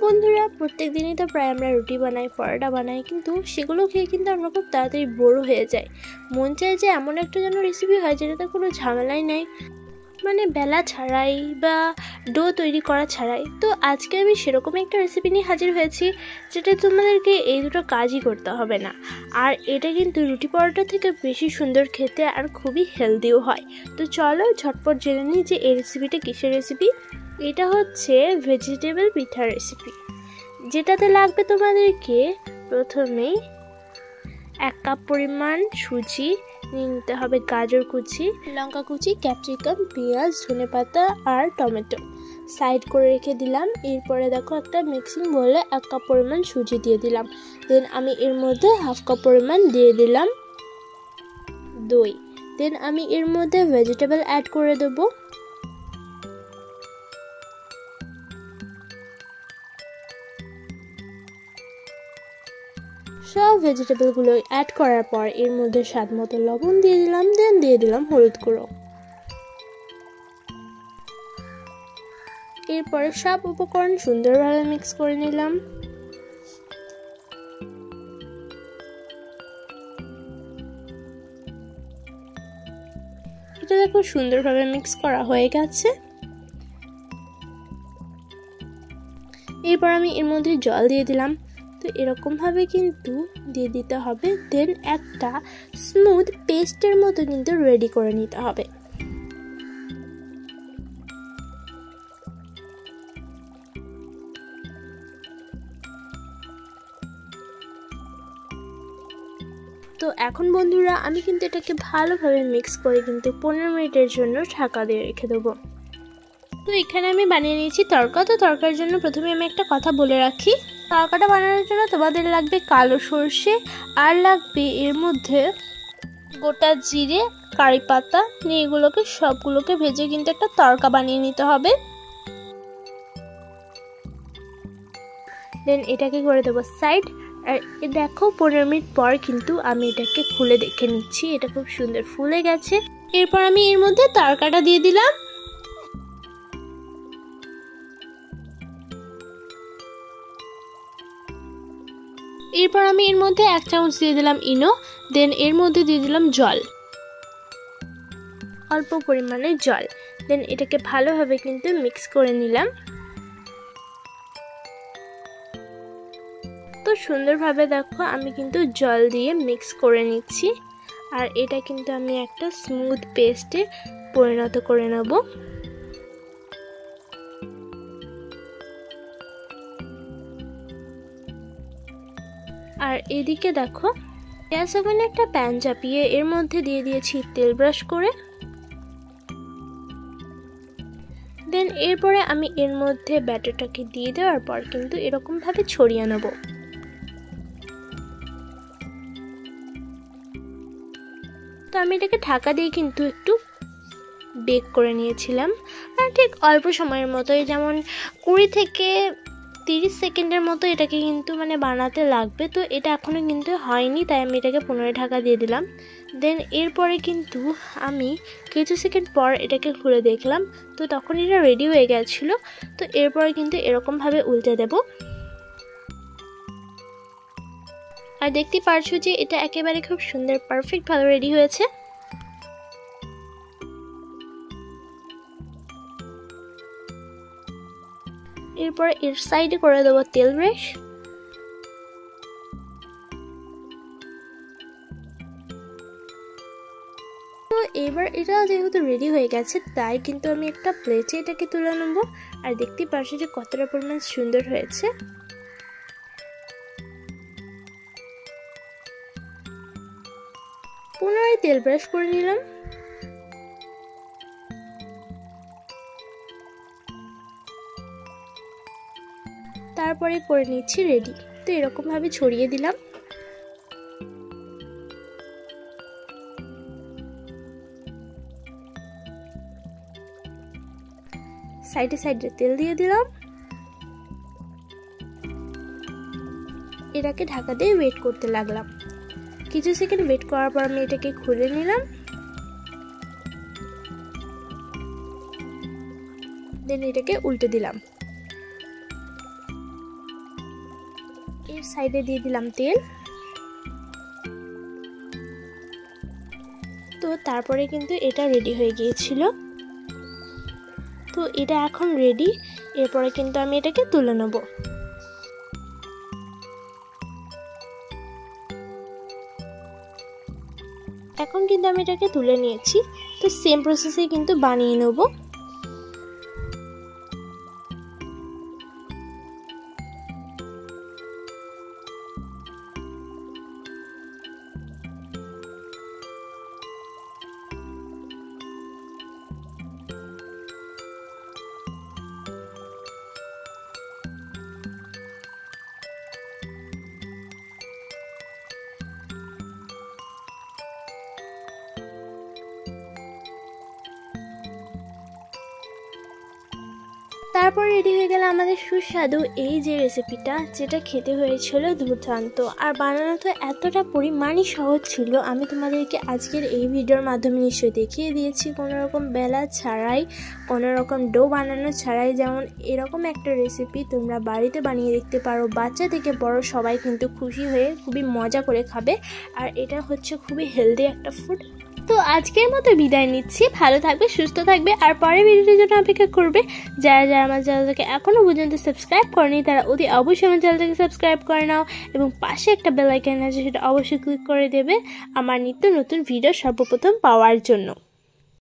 বন্ধুরা, প্রত্যেক দিনই তো প্রায় আমরা রুটি বানাই, পরোটা বানাই, কিন্তু সেগুলো খেয়ে কিন্তু আমরা খুব তাড়াতাড়ি বোর হয়ে যাই। মন চায় যে এমন একটা যেন রেসিপি হয় যেটাতে কোনো ঝামেলাই নেই, মানে বেলা ছাড়াই বা ডো তৈরি করা ছাড়াই। তো আজকে আমি সেরকমই একটা রেসিপি নিয়ে হাজির হয়েছি, যেটা তোমাদেরকে এই দুটো কাজই করতে হবে না। আর এটা কিন্তু রুটি পরোটা থেকে বেশি সুন্দর খেতে আর খুবই হেলদিও হয়। তো চলো ঝটপট জেনে নিই যে এই রেসিপিটা কিসের রেসিপি। এটা হচ্ছে ভেজিটেবল পিঠার রেসিপি, যেটাতে লাগবে তোমাদেরকে প্রথমেই 1 কাপ পরিমাণ সুজি নিয়ে নিতে হবে, গাজর কুচি, লঙ্কা কুচি, ক্যাপসিকাম, পেঁয়াজ, ধনেপাতা আর টমেটো সাইড করে রেখে দিলাম। এরপরে দেখো একটা মিক্সিং বলে 1 কাপ পরিমাণ সুজি দিয়ে দিলাম। দেন আমি এর মধ্যে 1/2 কাপ পরিমাণ দিয়ে দিলাম দই। দেন আমি এর মধ্যে ভেজিটেবল অ্যাড করে দেবো। সব ভেজিটেবলগুলো অ্যাড করার পর এর মধ্যে স্বাদ মতো লবণ দিয়ে দিলাম। দেন দিয়ে দিলাম হলুদ গুঁড়ো। এরপরে সব উপকরণ সুন্দরভাবে মিক্স করে নিলাম। এটা দেখো সুন্দরভাবে মিক্স করা হয়ে গেছে। এরপর আমি এর মধ্যে জল দিয়ে দিলাম। তো এরকমভাবে কিন্তু দিয়ে দিতে হবে। দেন একটা স্মুথ পেস্টের মতো কিন্তু রেডি করে নিতে হবে। তো এখন বন্ধুরা আমি কিন্তু এটাকে ভালোভাবে মিক্স করে কিন্তু 15 মিনিটের জন্য ঢাকা দিয়ে রেখে দেবো। তো এখানে আমি বানিয়ে নিয়েছি তড়কা। তো তড়কার জন্য প্রথমে আমি একটা কথা বলে রাখি, তড়কাটা বানানোর জন্য তোমাদের লাগবে কালো সর্ষে, আর লাগবে এর মধ্যে গোটা জিরে, কারি পাতা নিয়ে এগুলোকে সবগুলোকে ভেজে কিন্তু একটা তড়কা বানিয়ে নিতে হবে। দেন এটাকে করে দেবো সাইড। আর দেখো 15 মিনিট পর কিন্তু আমি এটাকে খুলে দেখে নিচ্ছি, এটা খুব সুন্দর ফুলে গেছে। এরপর আমি এর মধ্যে তড়কাটা দিয়ে দিলাম। এরপর আমি এর মধ্যে 1 চামচ দিয়ে দিলাম ইনো। দেন এর মধ্যে দিয়ে দিলাম জল, অল্প পরিমাণে জল। দেন এটাকে ভালোভাবে কিন্তু মিক্স করে নিলাম। তো সুন্দরভাবে দেখো আমি কিন্তু জল দিয়ে মিক্স করে নিচ্ছি। আর এটা কিন্তু আমি একটা স্মুথ পেস্টে পরিণত করে নেব। আর এদিকে দেখো গ্যাস ওভেনে একটা প্যান চাপিয়ে এর মধ্যে দিয়ে দিয়েছি তেল ব্রাশ করে। দেন এরপরে আমি এর মধ্যে ব্যাটারটাকে দিয়ে দেওয়ার পর কিন্তু এরকমভাবে ছড়িয়ে নেব। তো আমি এটাকে ঢাকা দিয়ে কিন্তু একটু বেক করে নিয়েছিলাম, আর ঠিক অল্প সময়ের মতোই, যেমন 20 থেকে 30 সেকেন্ডের মতো এটাকে কিন্তু বানাতে লাগবে। তো এটা এখনও কিন্তু হয়নি, তাই আমি এটাকে পুনরায় ঢাকা দিয়ে দিলাম। দেন এরপরে কিন্তু আমি কিছু সেকেন্ড পর এটাকে খুলে দেখলাম, তো তখন এটা রেডি হয়ে গেছিলো। তো এরপরে কিন্তু এরকমভাবে উল্টে দেব। আর দেখতে পারছো যে এটা একেবারে খুব সুন্দর পারফেক্ট ভালো রেডি হয়েছে। এরপর এর সাইডে করে দেবো তেল ব্রাশ। তো এবার এটা যেহেতু রেডি হয়ে গেছে, তাই কিন্তু আমি একটা প্লেটে এটাকে তুলে নেবো। আর দেখতে পারছো যে কতটা পরিমাণ সুন্দর হয়েছে। পুনরায় তেল ব্রাশ করে নিলাম। তারপরে করে নিচ্ছি রেডি। তো এরকম ভাবে ছড়িয়ে দিলাম। সাইডে সাইডে তেল দিয়ে দিলাম। এটাকে ঢাকা দিয়ে ওয়েট করতে লাগলাম। কিছু সেকেন্ড ওয়েট করার পর আমি এটাকে খুলে নিলাম। দেন এটাকে উল্টে দিলাম। এর সাইডে দিয়ে দিলাম তেল। তো তারপরে কিন্তু এটা রেডি হয়ে গিয়েছিল। তো এটা এখন রেডি। এরপরে কিন্তু আমি এটাকে তুলে নেব। এখন কিন্তু আমি এটাকে তুলে নিয়েছি। তো সেম প্রসেসে কিন্তু বানিয়ে নেব। তারপর রেডি হয়ে গেল আমাদের সুস্বাদু এই যে রেসিপিটা, যেটা খেতে হয়েছিল দুর্দান্ত আর বানানো তো এতটা পরিমাণই সহজ ছিল। আমি তোমাদেরকে আজকের এই ভিডিওর মাধ্যমে নিশ্চয়ই দেখিয়ে দিয়েছি কোনো রকম বেলা ছাড়াই, কোনো রকম ডো বানানো ছাড়াই। যেমন এরকম একটা রেসিপি তোমরা বাড়িতে বানিয়ে দেখতে পারো, বাচ্চা থেকে বড় সবাই কিন্তু খুশি হয়ে খুবই মজা করে খাবে। আর এটা হচ্ছে খুবই হেলদি একটা ফুড। তো আজকের মতো বিদায় নিচ্ছি। ভালো থাকবে, সুস্থ থাকবে, আর পরের ভিডিওর জন্য অপেক্ষা করবে। যারা যারা আমার চ্যানেলটাকে এখনও পর্যন্ত সাবস্ক্রাইব করেনি তারা অতি অবশ্যই আমার চ্যানেলটাকে সাবস্ক্রাইব করে নাও, এবং পাশে একটা বেল আইকন আছে সেটা অবশ্যই ক্লিক করে দেবে আমার নিত্য নতুন ভিডিও সর্বপ্রথম পাওয়ার জন্য।